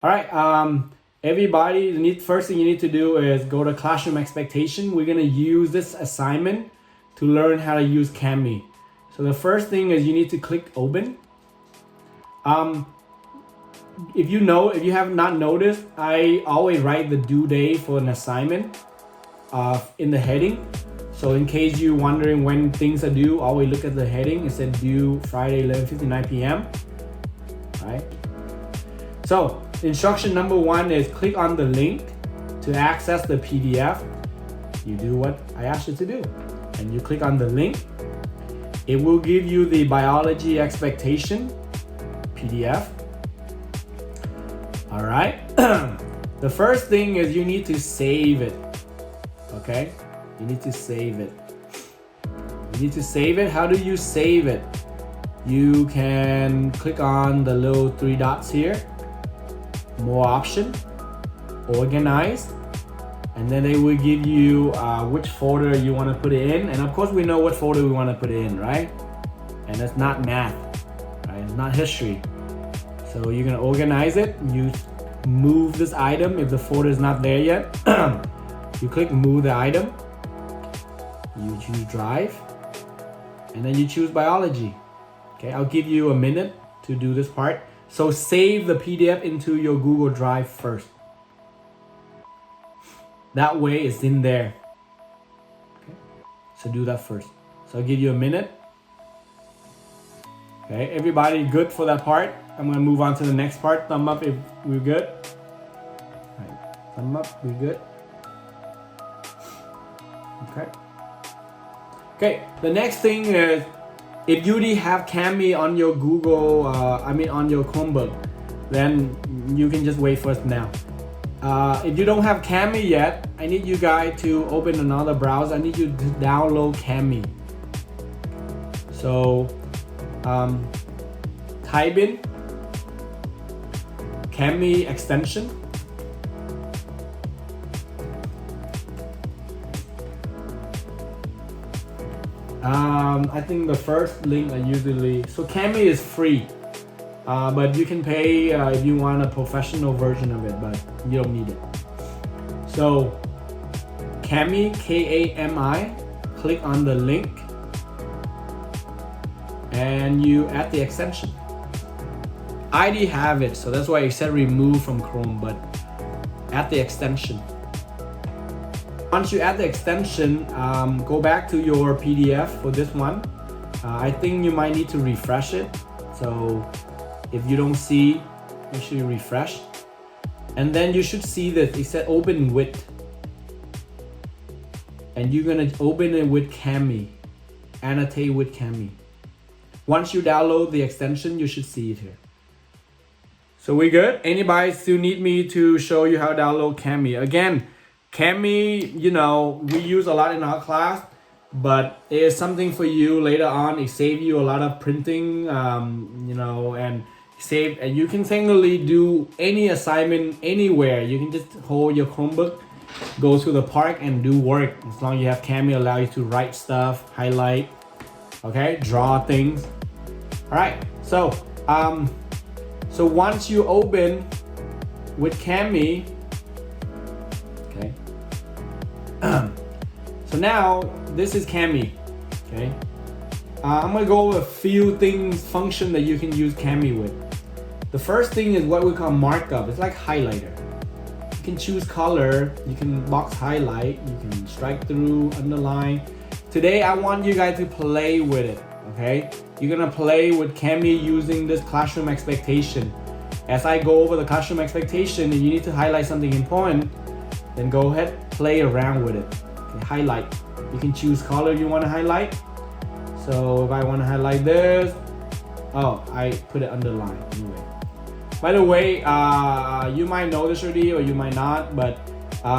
All right, everybody, first thing you need to do is go to Classroom Expectation. We're gonna use this assignment to learn how to use Cami. So the first thing is you need to click Open. If you have not noticed, I always write the due date for an assignment in the heading. So in case you're wondering when things are due, always look at the heading. It said due Friday 11:59 p.m. All right. So instruction number 1 is click on the link to access the PDF. You do what I asked you to do, and you click on the link. It will give you the biology expectation PDF. All right. The first thing is you need to save it. Okay, you need to save it. You need to save it. How do you save it? You can click on the little 3 dots here. More option, organize, and then they will give you which folder you want to put it in. And of course we know what folder we want to put it in, right? And it's not math, right? It's not history. So you're gonna organize it. You move this item if the folder is not there yet. You click move the item. You choose drive, and then you choose biology. Okay, I'll give you a minute to do this part. So save the PDF into your Google Drive first. That way it's in there. Okay. So do that first. So I'll give you a minute. Okay, everybody good for that part? I'm gonna move on to the next part. Thumb up if we're good. All right. Thumb up, we're good. Okay. Okay, the next thing is, if you already have Cami on your Google, on your Chromebook, then you can just wait first now. If you don't have Cami yet, I need you guys to open another browser. I need you to download Cami. So type in Cami extension. I think the first link I usually, so Cami is free, but you can pay if you want a professional version of it, but you don't need it. So Cami, K-A-M-I, click on the link and you add the extension. I already have it, so that's why I said remove from Chrome, but add the extension. Once you add the extension, go back to your PDF for this one. I think you might need to refresh it. So if you don't see, make sure you refresh. And then you should see this. It said open with. And you're gonna open it with Cami. Annotate with Cami. Once you download the extension, you should see it here. So we good? Anybody still need me to show you how to download Cami? Again, Cami, we use a lot in our class, but it is something for you later on. It saves you a lot of printing, and you can technically do any assignment anywhere. You can just hold your Chromebook, go to the park and do work. As long as you have Cami, allow you to write stuff, highlight, okay, draw things. All right, so once you open with Cami, okay. So now this is Cami. Okay. I'm gonna go over a few function that you can use Cami with. The first thing is what we call markup. It's like highlighter. You can choose color. You can box highlight. You can strike through, underline. Today I want you guys to play with it. Okay. You're gonna play with Cami using this classroom expectation. As I go over the classroom expectation, and you need to highlight something important, then go ahead, play around with it. Okay, highlight. You can choose color you want to highlight. So if I want to highlight this, I put it underline anyway. By the way, you might know this already or you might not, but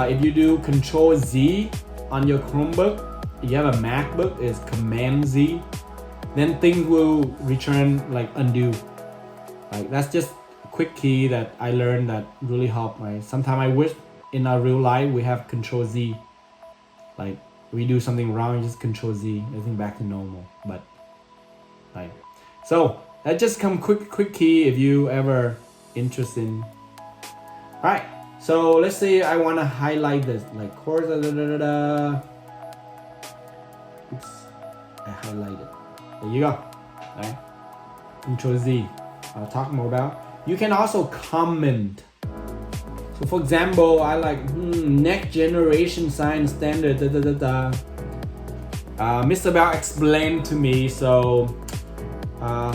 if you do Control Z on your Chromebook, if you have a MacBook, it's Command Z, then things will return like undo. Like that's just a quick key that I learned that really helped. Right? Sometimes I wish in our real life we have Control Z. Like we do something wrong, just Control Z, everything back to normal. But like, so that just come quick key if you ever interested in All right, so let's say I want to highlight this, like course, oops, I highlighted. There you go. All right, Control Z. I'll talk more about. You can also comment. So for example, I like next generation science standard. Mr. Bell explained to me, so I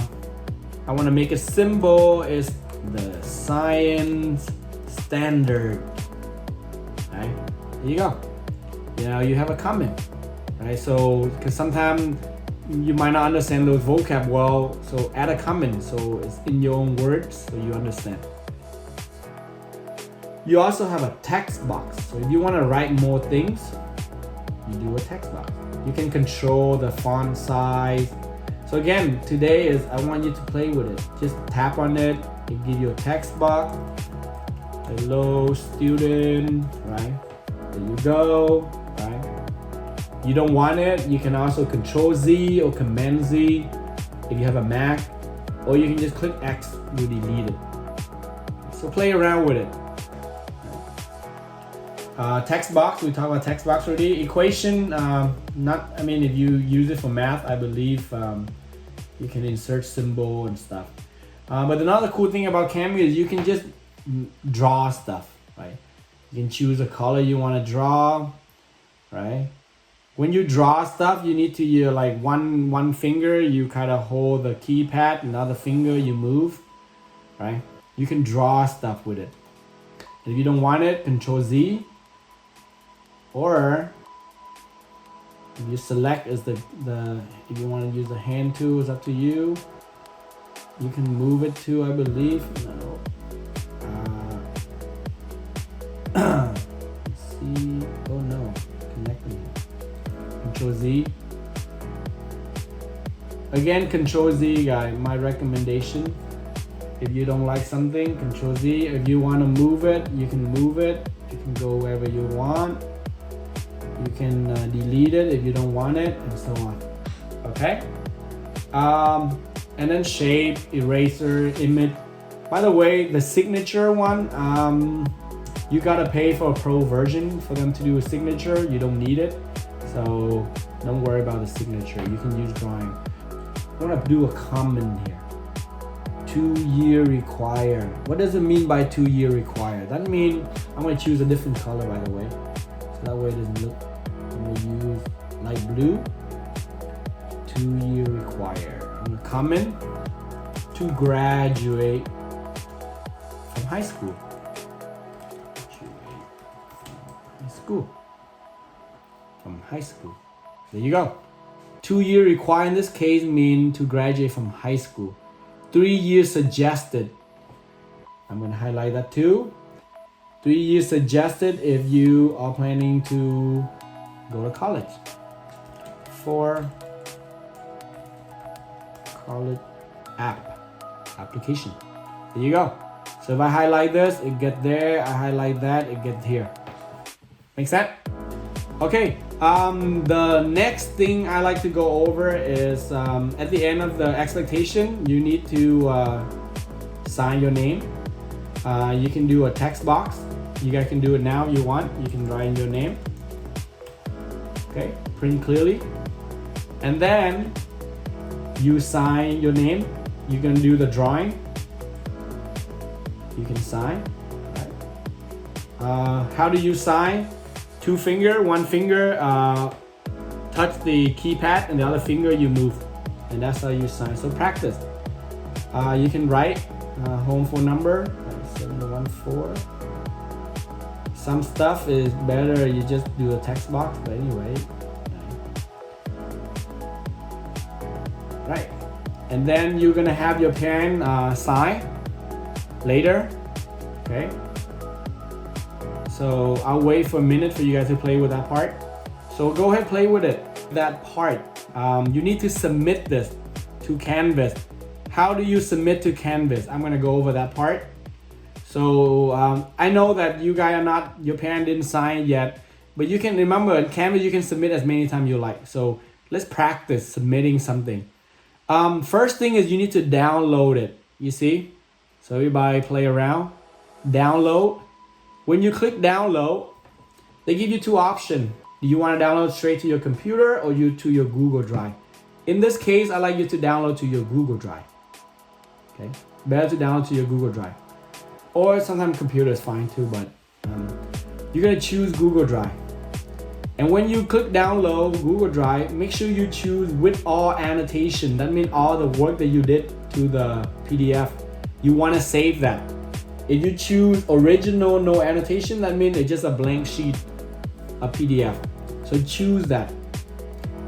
want to make it simple. Is the science standard. Right? There you go. You have a comment. Right? So because sometimes you might not understand those vocab well, so add a comment so it's in your own words so you understand. You also have a text box. So if you want to write more things, you do a text box. You can control the font size. So again, today is I want you to play with it. Just tap on it, it gives you a text box. Hello student, right? There you go, right? You don't want it, you can also Control Z or Command Z if you have a Mac, or you can just click X to delete it. So play around with it. Text box, we talked about text box already. Equation, if you use it for math, I believe you can insert symbol and stuff. But another cool thing about Cami is you can just draw stuff, right? You can choose a color you want to draw, right? When you draw stuff, you need to use like one finger, you kind of hold the keypad, another finger you move, right? You can draw stuff with it. And if you don't want it, Control Z. Or if you select is the if you want to use the hand tool, it's up to you. You can move it to, I believe. No. Let's see. Oh no, connecting. Control Z. Again, Control Z, guys. My recommendation. If you don't like something, Control Z. If you want to move it, you can move it. You can go wherever you want. You can delete it if you don't want it, and so on. Okay. And then shape, eraser, image. By the way, the signature one, you gotta pay for a pro version for them to do a signature. You don't need it, so don't worry about the signature. You can use drawing. I'm gonna do a comment here. 2-year required. What does it mean by 2-year required? That means I'm gonna choose a different color, by the way. So that way it doesn't look. I'm gonna use light blue. 2-year required. I'm gonna comment to graduate from high school. From high school. There you go. 2-year required in this case mean to graduate from high school. 3 years suggested. I'm gonna highlight that too. 3 years suggested if you are planning to go to college. For college application. There you go. So if I highlight this, it gets there. I highlight that, it gets here. Make sense? Okay. The next thing I like to go over is at the end of the expectation, you need to sign your name. You can do a text box. You guys can do it now if you want. You can write in your name. Okay, print clearly. And then you sign your name. You can do the drawing. You can sign. Right. How do you sign? 2 finger, 1 finger touch the keypad, and the other finger you move, and that's how you sign. So practice. You can write home phone number 714. Some stuff is better you just do a text box, but anyway. Right. And then you're gonna have your parent sign later. Okay. So I'll wait for a minute for you guys to play with that part. So go ahead, play with it. That part. You need to submit this to Canvas. How do you submit to Canvas? I'm gonna go over that part. So I know that you guys are not, your parent didn't sign it yet, but you can remember in Canvas you can submit as many times you like. So let's practice submitting something. First thing is you need to download it. You see? So everybody play around. Download. When you click download, they give you two options. Do you want to download straight to your computer or to your Google Drive? In this case, I like you to download to your Google Drive. Okay, better to download to your Google Drive. Or sometimes computer is fine too, but you're gonna choose Google Drive. And when you click download Google Drive, make sure you choose with all annotation. That means all the work that you did to the PDF, you wanna save that. If you choose original, no annotation, that means it's just a blank sheet, a PDF. So choose that.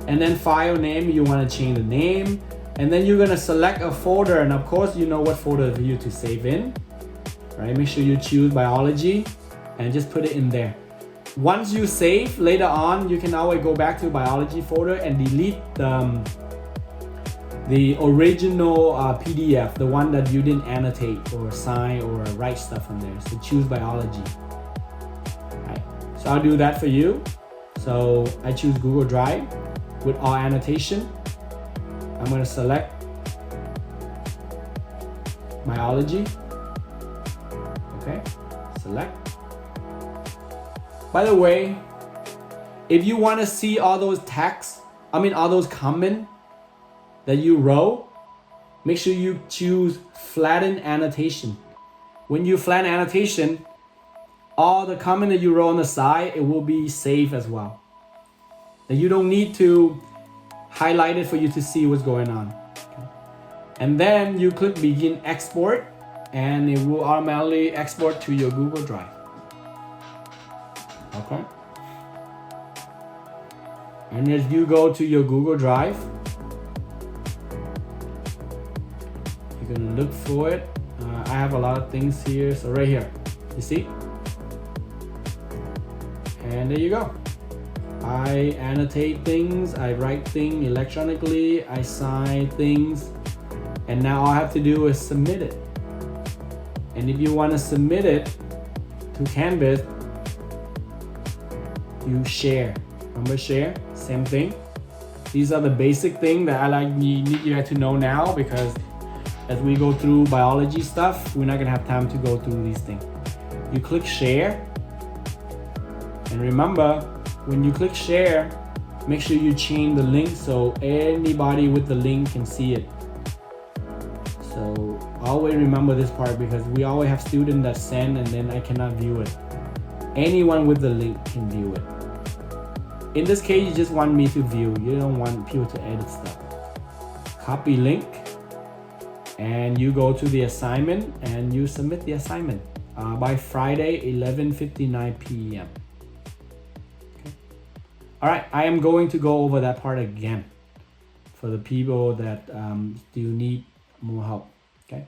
And then file name, you wanna change the name. And then you're gonna select a folder, and of course you know what folder for you to save in. Right? Make sure you choose biology and just put it in there. Once you save, later on, you can always go back to biology folder and delete the original PDF, the one that you didn't annotate or sign or write stuff on there. So choose biology. Right. So I'll do that for you. So I choose Google Drive with all annotation. I'm going to select biology. Okay, select. By the way, if you want to see all those texts, all those comments that you wrote, make sure you choose flatten annotation. When you flatten annotation, all the comment that you wrote on the side, it will be saved as well. And you don't need to highlight it for you to see what's going on. Okay. And then you click begin export, and it will automatically export to your Google Drive. Okay. And as you go to your Google Drive, you're gonna look for it. I have a lot of things here, so right here, you see? And there you go. I annotate things, I write things electronically, I sign things, and now all I have to do is submit it. And if you want to submit it to Canvas, you share. Remember share? Same thing. These are the basic things that I need you guys to know now, because as we go through biology stuff, we're not gonna have time to go through these things. You click share, and remember, when you click share, make sure you change the link so anybody with the link can see it. So always remember this part, because we always have students that send and then I cannot view it. Anyone with the link can view it. In this case, you just want me to view. You don't want people to edit stuff. Copy link, and you go to the assignment and you submit the assignment by Friday, 11:59 p.m. Okay. All right, I am going to go over that part again for the people that do need more help. Okay.